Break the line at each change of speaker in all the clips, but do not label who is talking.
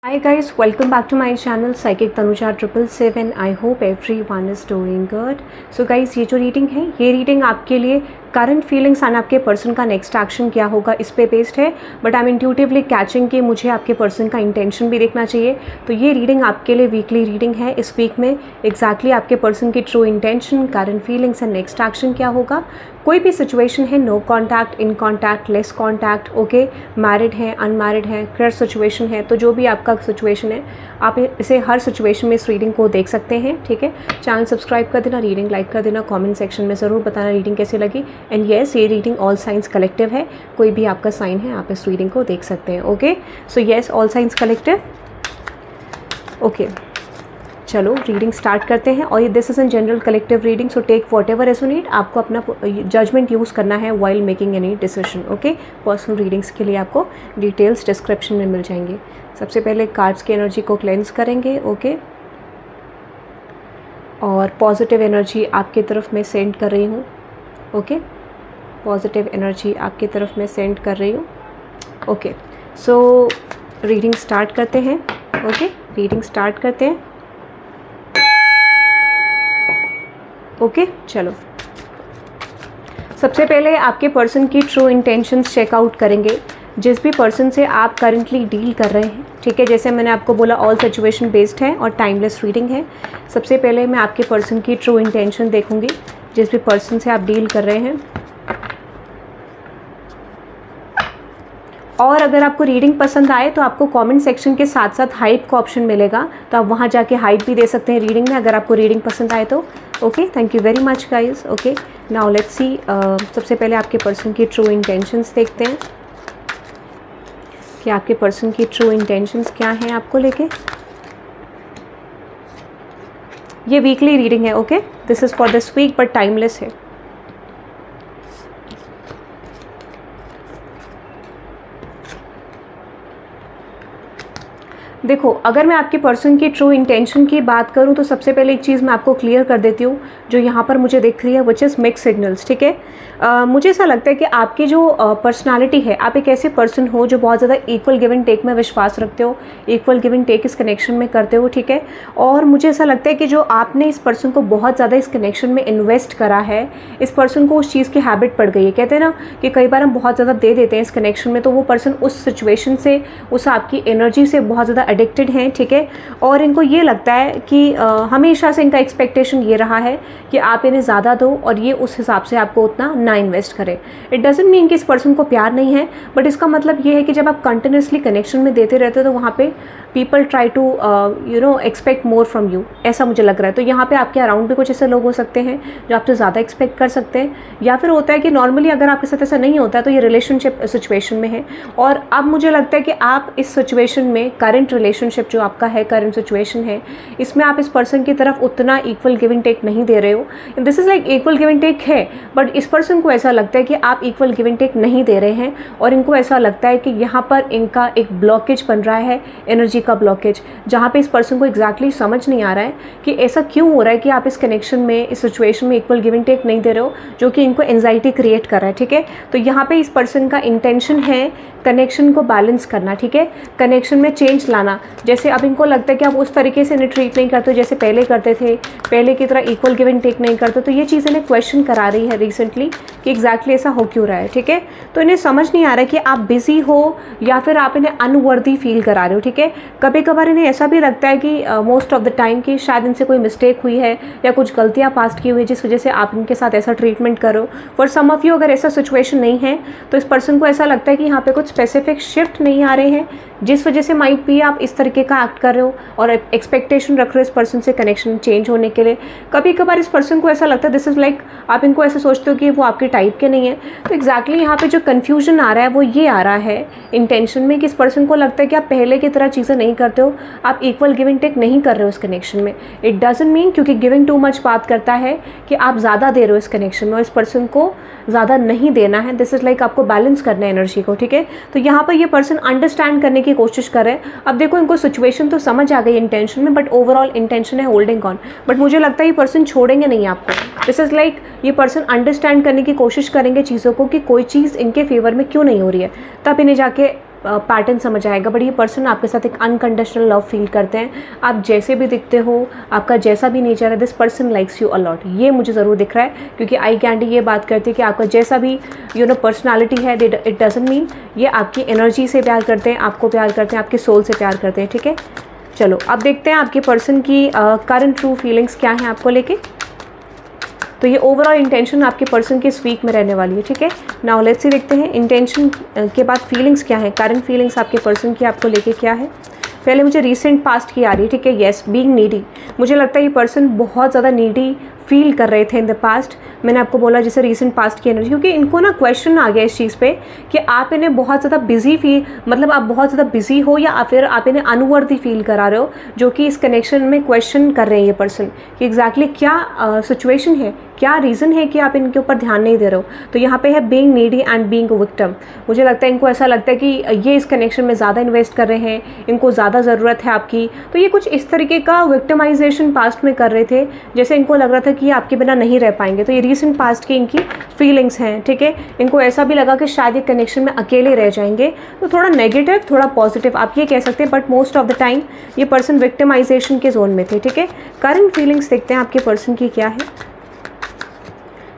Hi guys, welcome back to my channel Psychic Tanuja 777. I hope everyone is doing good. So guys, ये जो reading है, ये reading आपके लिए current feelings and आपके person का नेक्स्ट एक्शन क्या होगा इस पे बेस्ड है. But I am intuitively catching कि मुझे आपके पर्सन का इंटेंशन भी देखना चाहिए. तो ये रीडिंग आपके लिए वीकली रीडिंग है. इस वीक में एग्जैक्टली आपके पर्सन की true intention, current feelings and next action क्या होगा. कोई भी सिचुएशन है, no contact, in contact, less contact, okay, married है, अनमैरिड है, क्रियर सिचुएशन है, तो जो भी आपका सिचुएशन है आप इसे हर सिचुएशन में इस रीडिंग को देख सकते हैं. ठीक है, चैनल सब्सक्राइब कर देना, रीडिंग लाइक कर देना, कमेंट सेक्शन में ज़रूर बताना रीडिंग कैसे लगी. एंड येस, ये रीडिंग ऑल साइंस कलेक्टिव है. कोई भी आपका साइन है आप इस रीडिंग को देख सकते हैं. Okay, so yes, all signs collective. Okay, चलो रीडिंग स्टार्ट करते हैं. और ये this is an general collective reading, so take whatever resonate. आपको अपना जजमेंट यूज़ करना है while making any decision. Okay, personal readings के लिए आपको डिटेल्स डिस्क्रिप्शन में मिल जाएंगे. सबसे पहले कार्ड्स की एनर्जी को क्लेंस करेंगे. ओके, और पॉजिटिव एनर्जी आपकी तरफ मैं सेंड कर रही हूँ. ओके, पॉजिटिव एनर्जी आपकी तरफ मैं सेंड कर रही हूँ. ओके, सो रीडिंग स्टार्ट करते हैं. ओके, रीडिंग स्टार्ट करते हैं. ओके, चलो सबसे पहले आपके पर्सन की ट्रू इंटेंशंस चेकआउट करेंगे. जिस भी पर्सन से आप करंटली डील कर रहे हैं, ठीक है, जैसे मैंने आपको बोला ऑल सिचुएशन बेस्ड है और टाइमलेस रीडिंग है. सबसे पहले मैं आपके पर्सन की ट्रू इंटेंशन देखूंगी जिस भी पर्सन से आप डील कर रहे हैं. और अगर आपको रीडिंग पसंद आए तो आपको कमेंट सेक्शन के साथ साथ हाइप का ऑप्शन मिलेगा, तो आप वहाँ जाके हाइप भी दे सकते हैं रीडिंग में अगर आपको रीडिंग पसंद आए तो. Okay, thank you very much guys. Okay, now let's see. सबसे पहले आपके पर्सन की ट्रू इंटेंशंस देखते हैं कि आपके पर्सन की ट्रू इंटेंशंस क्या हैं आपको लेके. ये वीकली रीडिंग है. Okay, this is for this week but timeless है. देखो, अगर मैं आपके पर्सन की ट्रू इंटेंशन की बात करूं तो सबसे पहले एक चीज़ मैं आपको क्लियर कर देती हूँ जो यहाँ पर मुझे दिख रही है, विच इज़ मिक्स सिग्नल्स. ठीक है, मुझे ऐसा लगता है कि आपकी जो पर्सनालिटी है, आप एक ऐसे पर्सन हो जो बहुत ज़्यादा इक्वल गिव एंड टेक में विश्वास रखते हो, इक्वल गिव एंड टेक इस कनेक्शन में करते हो. ठीक है, और मुझे ऐसा लगता है कि जो आपने इस पर्सन को बहुत ज़्यादा इस कनेक्शन में इन्वेस्ट करा है, इस पर्सन को उस चीज़ की हैबिट पड़ गई है. कहते हैं ना कि कई बार हम बहुत ज़्यादा दे देते हैं इस कनेक्शन में, तो वो पर्सन उस सिचुएशन से, उस आपकी एनर्जी से बहुत ज़्यादा एडिक्टेड हैं. ठीक है, और इनको ये लगता है कि हमेशा से इनका एक्सपेक्टेशन ये रहा है कि आप इन्हें ज़्यादा दो और ये उस हिसाब से आपको उतना ना इन्वेस्ट करें. इट डजंट मीन कि इस पर्सन को प्यार नहीं है, बट इसका मतलब ये है कि जब आप कंटिन्यूसली कनेक्शन में देते रहते हो तो वहाँ पे people try to expect more from you, ऐसा मुझे लग रहा है. तो यहाँ पे आपके अराउंड भी कुछ ऐसे लोग हो सकते हैं जो आपसे ज़्यादा एक्सपेक्ट कर सकते हैं, या फिर होता है कि नॉर्मली अगर आपके साथ ऐसा नहीं होता है तो ये रिलेशनशिप सिचुएशन में है. और अब मुझे लगता है कि आप इस सिचुएशन में, करंट रिलेशनशिप जो आपका है, करंट सिचुएशन है, इसमें आप इस पर्सन की तरफ उतना इक्वल गिव एंड टेक नहीं दे रहे हो. This is like equal give and take है, बट इस पर्सन को ऐसा लगता है कि आप इक्वल गिव एंड टेक नहीं दे रहे हैं, और इनको ऐसा लगता है कि यहाँ पर इनका एक ब्लॉकेज बन रहा है, एनर्जी का ब्लॉकेज, जहाँ पे इस पर्सन को एग्जैक्टली समझ नहीं आ रहा है कि ऐसा क्यों हो रहा है कि आप इस कनेक्शन में, इस सिचुएशन में इक्वल गिव एंड टेक नहीं दे रहे हो, जो कि इनको एंजाइटी क्रिएट कर रहा है. ठीक है, तो यहाँ पे इस पर्सन का इंटेंशन है कनेक्शन को बैलेंस करना. ठीक है, कनेक्शन में चेंज लाना. जैसे अब इनको लगता है कि आप उस तरीके से इन्हें ट्रीट नहीं करते जैसे पहले करते थे, पहले की तरह इक्वल गिव एंड टेक नहीं करते, तो ये चीज़ इन्हें क्वेश्चन करा रही है रिसेंटली कि एग्जैक्टली ऐसा हो क्यों रहा है. ठीक है, तो इन्हें समझ नहीं आ रहा है कि आप बिजी हो या फिर आप इन्हें अनवर्दी फील करा रहे हो. ठीक है, कभी कभार इन्हें ऐसा भी लगता है कि मोस्ट ऑफ द टाइम कि शायद इनसे कोई मिस्टेक हुई है या कुछ गलतियाँ पास्ट की हुई है जिस वजह से आप इनके साथ ऐसा ट्रीटमेंट करो. फॉर सम ऑफ यू अगर ऐसा सिचुएशन नहीं है तो इस पर्सन को ऐसा लगता है कि यहाँ पे कुछ स्पेसिफिक शिफ्ट नहीं आ रहे हैं जिस वजह से माइट भी आप इस तरीके का एक्ट कर रहे हो और एक्सपेक्टेशन रख रहे हो इस पर्सन से कनेक्शन चेंज होने के लिए. कभी कभार इस पर्सन को ऐसा लगता है, दिस इज़ लाइक आप इनको ऐसे सोचते हो कि वो आपके टाइप के नहीं है. तो एग्जैक्टली यहाँ पे जो कन्फ्यूजन आ रहा है वो ये आ रहा है इंटेंशन में कि इस पर्सन को लगता है कि आप पहले की तरह चीज़ें नहीं करते हो, आप इक्वल गिव एंड टेक नहीं कर रहे हो इस कनेक्शन में. इट डजंट मीन, क्योंकि गिविंग टू मच बात करता है कि आप ज़्यादा दे रहे हो इस कनेक्शन में और इस पर्सन को ज़्यादा नहीं देना है. दिस इज़ लाइक आपको बैलेंस करना है एनर्जी को. ठीक है, तो यहाँ पर ये पर्सन अंडरस्टैंड करने की कोशिश कर रहे हैं. अब देखो, इनको सिचुएशन तो समझ आ गई इंटेंशन में, बट ओवरऑल इंटेंशन है होल्डिंग ऑन. बट मुझे लगता है ये पर्सन छोड़ेंगे नहीं आपको. दिस इज़ लाइक ये पर्सन अंडरस्टैंड करने की कोशिश करेंगे चीज़ों को कि कोई चीज़ इनके फेवर में क्यों नहीं हो रही है, तब इन्हें जाके पैटर्न समझ आएगा। बट ये पर्सन आपके साथ एक अनकंडीशनल लव फील करते हैं। आप जैसे भी दिखते हो, आपका जैसा भी नेचर है, this person likes you a lot, ये मुझे ज़रूर दिख रहा है। क्योंकि आई कैंडी ये बात करती है कि आपका जैसा भी पर्सनालिटी है, इट डजंट मीन ये आपकी एनर्जी से प्यार करते हैं, आपको प्यार करते हैं, आपके सोल से प्यार करते हैं। ठीक है, चलो अब देखते हैं आपके पर्सन की करंट ट्रू फीलिंग्स क्या हैं आपको लेके। तो ये ओवरऑल इंटेंशन आपके पर्सन के इस वीक में रहने वाली है। ठीक है, नाउ लेट्स सी देखते हैं इंटेंशन के बाद फीलिंग्स क्या है, करंट फीलिंग्स आपके पर्सन की आपको लेके क्या है। पहले मुझे रीसेंट पास्ट की आ रही है। ठीक है, येस, बीइंग नीडी, मुझे लगता है ये पर्सन बहुत ज़्यादा नीडी फील कर रहे थे इन द पास्ट। मैंने आपको बोला जैसे रीसेंट पास्ट की एनर्जी, क्योंकि इनको ना क्वेश्चन आ गया इस चीज़ पे कि आप इन्हें बहुत ज़्यादा बिजी फील, मतलब आप बहुत ज़्यादा बिजी हो या फिर आप इन्हें अनवर्दी फील करा रहे हो, जो कि इस कनेक्शन में क्वेश्चन कर रहे हैं ये पर्सन कि एग्जैक्टली क्या सिचुएशन है, क्या रीज़न है कि आप इनके ऊपर ध्यान नहीं दे रहे हो। तो यहाँ पे है being needy and being a victim. मुझे लगता है इनको ऐसा लगता है कि ये इस कनेक्शन में ज़्यादा इन्वेस्ट कर रहे हैं, इनको ज़्यादा ज़रूरत है आपकी। तो ये कुछ इस तरीके का विक्टिमाइजेशन पास्ट में कर रहे थे, जैसे इनको लग रहा था कि ये आपके बिना नहीं रह पाएंगे। तो ये रीसेंट पास्ट की इनकी फीलिंग्स हैं। ठीक है, इनको ऐसा भी लगा कि शायद ये कनेक्शन में अकेले रह जाएंगे। तो थोड़ा नेगेटिव थोड़ा पॉजिटिव आप ये कह सकते हैं, but most of the time ये पर्सन विक्टिमाइजेशन के जोन में थे। ठीक है, करंट फीलिंग्स देखते हैं आपके पर्सन की क्या है।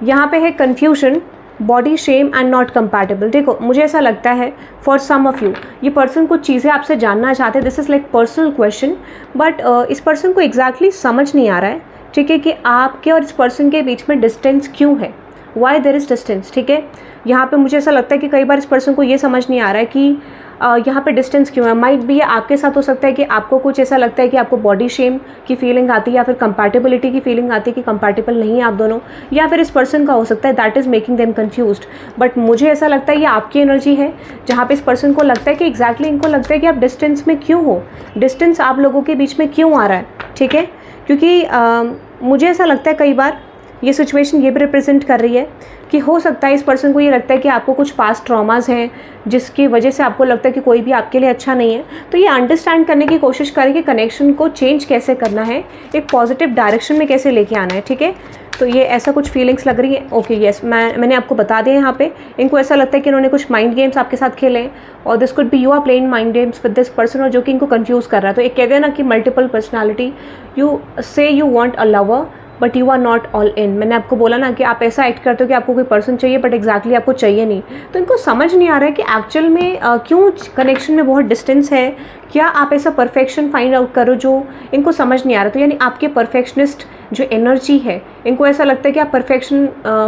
यहाँ पे है confusion, body shame and not compatible. देखो मुझे ऐसा लगता है फॉर सम ऑफ यू ये पर्सन कुछ चीज़ें आपसे जानना चाहते हैं, this is like personal question, but इस पर्सन को एग्जैक्टली समझ नहीं आ रहा है। ठीक है, कि आपके और इस पर्सन के बीच में डिस्टेंस क्यों है, वाई देयर इज़ डिस्टेंस। ठीक है, यहाँ पे मुझे ऐसा लगता है कि कई बार इस पर्सन को ये समझ नहीं आ रहा है कि यहाँ पे डिस्टेंस क्यों है। माइट भी ये आपके साथ हो सकता है कि आपको कुछ ऐसा लगता है कि आपको बॉडी शेम की फीलिंग आती है, या फिर कंपैटिबिलिटी की फीलिंग आती है कि कंपैटिबल नहीं है आप दोनों, या फिर इस पर्सन का हो सकता है that is making them confused. But मुझे ऐसा लगता है ये आपकी एनर्जी है, जहाँ पे इस पर्सन को लगता है कि एग्जैक्टली इनको लगता है कि आप डिस्टेंस में क्यों हो, डिस्टेंस आप लोगों के बीच में क्यों आ रहा है। ठीक है, क्योंकि मुझे ऐसा लगता है कई बार ये सिचुएशन ये भी रिप्रेजेंट कर रही है कि हो सकता है इस पर्सन को ये लगता है कि आपको कुछ पास्ट ट्रॉमास हैं जिसकी वजह से आपको लगता है कि कोई भी आपके लिए अच्छा नहीं है। तो ये अंडरस्टैंड करने की कोशिश करें कि कनेक्शन को चेंज कैसे करना है, एक पॉजिटिव डायरेक्शन में कैसे लेके आना है। ठीक है, तो ये ऐसा कुछ फीलिंग्स लग रही है। ओके यस, मैंने आपको बता दिया यहाँ पे इनको ऐसा लगता है कि इन्होंने कुछ माइंड गेम्स आपके साथ खेले हैं, और this could be you are playing mind games with this person, और जो कि इनको कंफ्यूज कर रहा है। तो एक कहते हैं ना कि multiple personality, you say you want a lover but you are not all in. मैंने आपको बोला ना कि आप ऐसा एक्ट करते हो कि आपको कोई पर्सन चाहिए बट एग्जैक्टली आपको चाहिए नहीं। तो इनको समझ नहीं आ रहा है कि एक्चुअल में क्यों कनेक्शन में बहुत डिस्टेंस है, क्या आप ऐसा परफेक्शन फाइंड आउट करो, जो इनको समझ नहीं आ रहा। तो यानी आपके परफेक्शनिस्ट जो एनर्जी है, इनको ऐसा लगता है कि आप परफेक्शन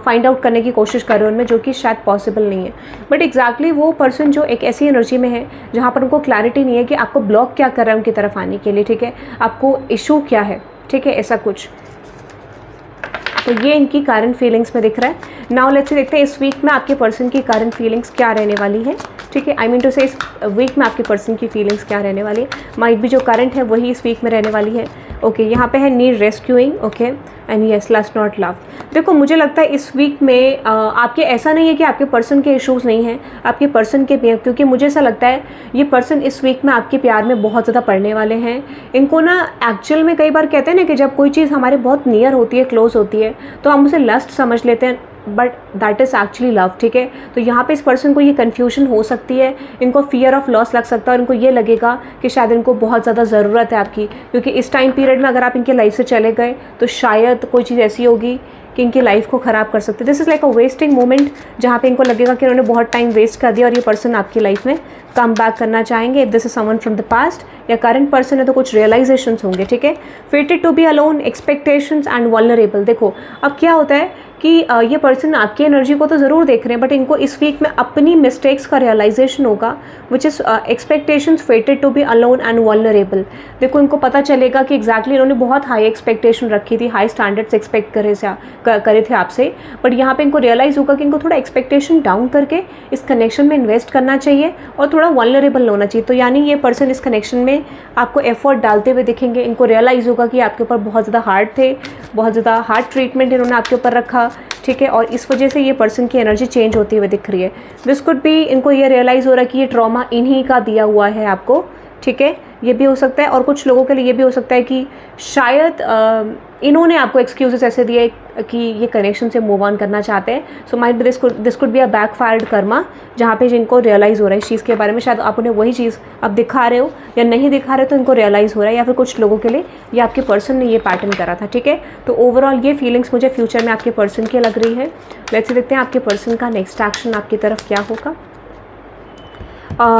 फाइंड आउट करने की कोशिश कर रहे हो उनमें, जो कि शायद पॉसिबल नहीं है। बट एग्जैक्टली वो पर्सन जो एक ऐसी एनर्जी में है जहाँ पर उनको क्लैरिटी नहीं है कि आपको ब्लॉक क्या कर रहा है उनकी तरफ आने के लिए। ठीक है, आपको इशू क्या है। ठीक है, ऐसा कुछ। तो ये इनकी करंट फीलिंग्स में दिख रहा है। नाउ लेट्स देखते हैं इस वीक में आपके पर्सन की करंट फीलिंग्स क्या रहने वाली है। ठीक है, आई मीन टू से इस वीक में आपके पर्सन की फीलिंग्स क्या रहने वाली है। माइट भी जो करंट है वही इस वीक में रहने वाली है। ओके, यहाँ पे है need rescuing, okay, and yes lust not love. देखो मुझे लगता है इस वीक में आपके ऐसा नहीं है कि आपके पर्सन के इश्यूज़ नहीं हैं, आपके पर्सन के भी हैं, क्योंकि मुझे ऐसा लगता है ये पर्सन इस वीक में आपके प्यार में बहुत ज़्यादा पड़ने वाले हैं। इनको ना एक्चुअल में कई बार कहते हैं ना कि जब कोई चीज़ हमारे बहुत नियर होती है, क्लोज होती है, तो हम उसे लस्ट समझ लेते हैं, but that is actually love. ठीक है, तो यहाँ पे इस पर्सन को ये कन्फ्यूजन हो सकती है, इनको फियर ऑफ लॉस लग सकता है, और इनको ये लगेगा कि शायद इनको बहुत ज़्यादा ज़रूरत है आपकी, क्योंकि इस टाइम पीरियड में अगर आप इनके लाइफ से चले गए तो शायद कोई चीज़ ऐसी होगी कि इनकी लाइफ को ख़राब कर सकते हैं। This is like a wasting moment, जहाँ पे इनको लगेगा कि उन्होंने बहुत टाइम वेस्ट कर दिया और ये पर्सन आपकी लाइफ में कम बैक करना चाहेंगे। If this is someone from the past या करंट पर्सन है तो कुछ रियलाइजेशंस होंगे। ठीक है, fated to be alone, expectations and vulnerable. देखो अब क्या होता है कि ये पर्सन आपकी एनर्जी को तो ज़रूर देख रहे हैं, बट इनको इस वीक में अपनी मिस्टेक्स का रियलाइजेशन होगा, which is expectations fated to be alone and vulnerable. देखो इनको पता चलेगा कि एग्जैक्टली इन्होंने बहुत हाई एक्सपेक्टेशन रखी थी, हाई स्टैंडर्ड्स एक्सपेक्ट करे थे आपसे, बट यहाँ पे इनको रियलाइज़ होगा कि इनको थोड़ा एक्सपेक्टेशन डाउन करके इस कनेक्शन में इन्वेस्ट करना चाहिए और थोड़ा वल्नरेबल होना चाहिए। तो यानी ये पर्सन इस कनेक्शन में आपको एफर्ट डालते हुए दिखेंगे। इनको रियलाइज़ होगा कि आपके ऊपर बहुत ज़्यादा हार्ड थे, बहुत ज़्यादा हार्ड ट्रीटमेंट इन्होंने आपके ऊपर रखा। ठीक है, और इस वजह से ये पर्सन की एनर्जी चेंज होती हुई दिख रही है। दिस कुड बी इनको ये रियलाइज़ हो रहा है कि ये ट्रॉमा इन्हीं का दिया हुआ है आपको। ठीक है, ये भी हो सकता है। और कुछ लोगों के लिए ये भी हो सकता है कि शायद इन्होंने आपको एक्सक्यूजेस ऐसे दिए कि ये कनेक्शन से मूव ऑन करना चाहते हैं। So might be this could be a backfired Karma, जहाँ पे जिनको रियलाइज़ हो रहा है इस चीज़ के बारे में, शायद आप उन्हें वही चीज़ अब दिखा रहे हो या नहीं दिखा रहे तो इनको रियलाइज़ हो रहा है, या फिर कुछ लोगों के लिए ये आपके पर्सन ने ये पैटर्न करा था, ठीक है। तो ओवरऑल ये फीलिंग्स मुझे फ्यूचर में आपके पर्सन की लग रही है। लेट्स देखते हैं आपके पर्सन का नेक्स्ट एक्शन आपकी तरफ क्या होगा।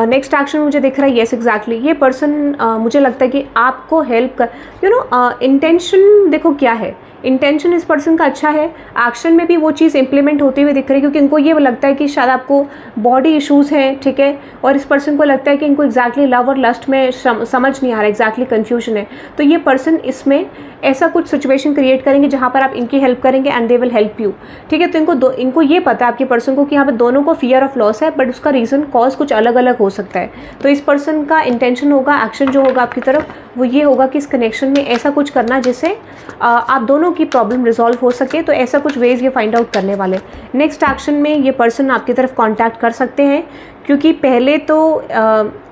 नेक्स्ट एक्शन मुझे दिख रहा है, येस एग्जैक्टली, ये पर्सन मुझे लगता है कि आपको हेल्प कर, इंटेंशन देखो क्या है, इंटेंशन इस पर्सन का अच्छा है, एक्शन में भी वो चीज़ इंप्लीमेंट होती हुई दिख रही है, क्योंकि इनको ये लगता है कि शायद आपको बॉडी इश्यूज़ हैं, ठीक है, और इस पर्सन को लगता है कि इनको एग्जैक्टली लव और लस्ट में समझ नहीं आ रहा, एग्जैक्टली कन्फ्यूजन है। तो ये पर्सन इसमें ऐसा कुछ सिचुएशन क्रिएट करेंगे जहाँ पर आप इनकी हेल्प करेंगे and they will help you, ठीक है। तो इनको ये पता है आपके पर्सन को कि यहाँ पर दोनों को फियर ऑफ लॉस है, बट उसका रीज़न कॉज कुछ अलग अलग हो सकता है। तो इस पर्सन का इंटेंशन होगा, एक्शन जो होगा आपकी तरफ वो ये होगा कि इस कनेक्शन में ऐसा कुछ करना जिससे आप दोनों की प्रॉब्लम रिजॉल्व हो सके। तो ऐसा कुछ वेज ये फाइंड आउट करने वाले। नेक्स्ट एक्शन में ये पर्सन आपकी तरफ कांटेक्ट कर सकते हैं, क्योंकि पहले तो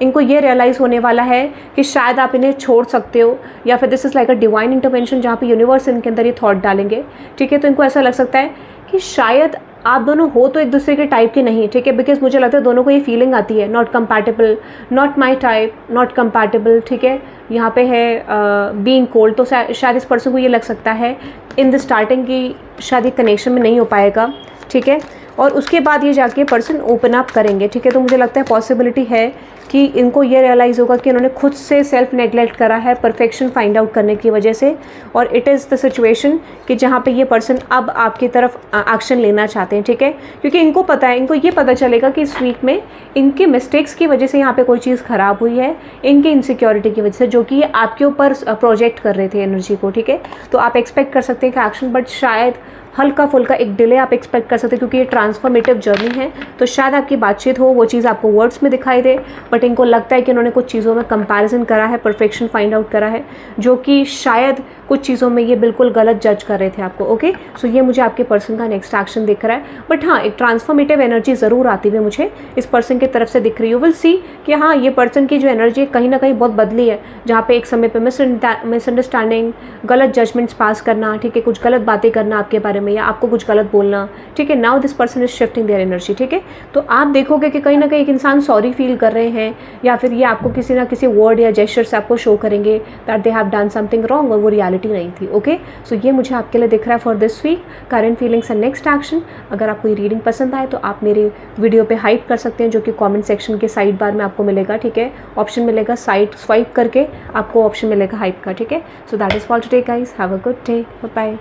इनको ये रियलाइज़ होने वाला है कि शायद आप इन्हें छोड़ सकते हो, या फिर this is like a divine intervention जहाँ पे यूनिवर्स इनके अंदर ये थॉट डालेंगे, ठीक है। तो इनको ऐसा लग सकता है कि शायद आप दोनों हो तो एक दूसरे के टाइप के नहीं, ठीक है, बिकॉज मुझे लगता है दोनों को ये फीलिंग आती है not compatible, not my type, not compatible, ठीक है। यहाँ पे है बीइंग कोल्ड, तो शायद इस पर्सन को ये लग सकता है इन द स्टार्टिंग की शायद ये कनेक्शन में नहीं हो पाएगा, ठीक है, और उसके बाद ये जाके पर्सन ओपन अप करेंगे, ठीक है। तो मुझे लगता है पॉसिबिलिटी है कि इनको ये रियलाइज़ होगा कि इन्होंने खुद से सेल्फ नेग्लेक्ट करा है परफेक्शन फाइंड आउट करने की वजह से, और इट इज़ द सिचुएशन कि जहाँ पे ये पर्सन अब आपकी तरफ एक्शन लेना चाहते हैं, ठीक है, क्योंकि इनको पता है, इनको ये पता चलेगा कि इस वीक में इनके मिस्टेक्स की वजह से यहाँ पे कोई चीज़ ख़राब हुई है, इनकी इनसिक्योरिटी की वजह से, जो कि ये आपके ऊपर प्रोजेक्ट कर रहे थे एनर्जी को, ठीक है। तो आप एक्सपेक्ट कर सकते हैं कि एक्शन, बट शायद हल्का फुल्का एक डिले आप एक्सपेक्ट कर सकते हैं, क्योंकि ये ट्रांसफॉर्मेटिव जर्नी है। तो शायद आपकी बातचीत हो, वो चीज़ आपको वर्ड्स में दिखाई दे, बट इनको लगता है कि इन्होंने कुछ चीज़ों में कंपैरिजन करा है, परफेक्शन फाइंड आउट करा है, जो कि शायद कुछ चीज़ों में ये बिल्कुल गलत जज कर रहे थे आपको, ओके। सो ये मुझे आपके पर्सन का नेक्स्ट एक्शन दिख रहा है। बट हाँ, एक ट्रांसफॉर्मेटिव एनर्जी ज़रूर आती हुई मुझे इस पर्सन की तरफ से दिख रही है। यू विल सी कि हाँ, ये पर्सन की जो एनर्जी कहीं ना कहीं बहुत बदली है, जहाँ पे एक समय पे मिसअंडरस्टैंडिंग, गलत जजमेंट्स पास करना, ठीक है, कुछ गलत बातें करना आपके बारे में, या आपको कुछ गलत बोलना, ठीक है। Now this person is shifting their energy, ठीक है। तो आप देखोगे कि कहीं ना कहीं एक इंसान सॉरी फील कर रहे हैं, या फिर ये आपको किसी ना किसी वर्ड या जेस्चर से आपको शो करेंगे that they have done something wrong, और वो रियलिटी नहीं थी, ओके। सो ये मुझे आपके लिए दिख रहा है for this week, current feelings and next action. अगर आपको ये रीडिंग पसंद आए तो आप मेरे वीडियो पे हाइप कर सकते हैं, जो कि कमेंट सेक्शन के साइड बार में आपको मिलेगा, ठीक है। ऑप्शन मिलेगा साइड स्वाइप करके, आपको ऑप्शन मिलेगा हाइप का, ठीक है। So that is for today guys, have a good day, bye bye.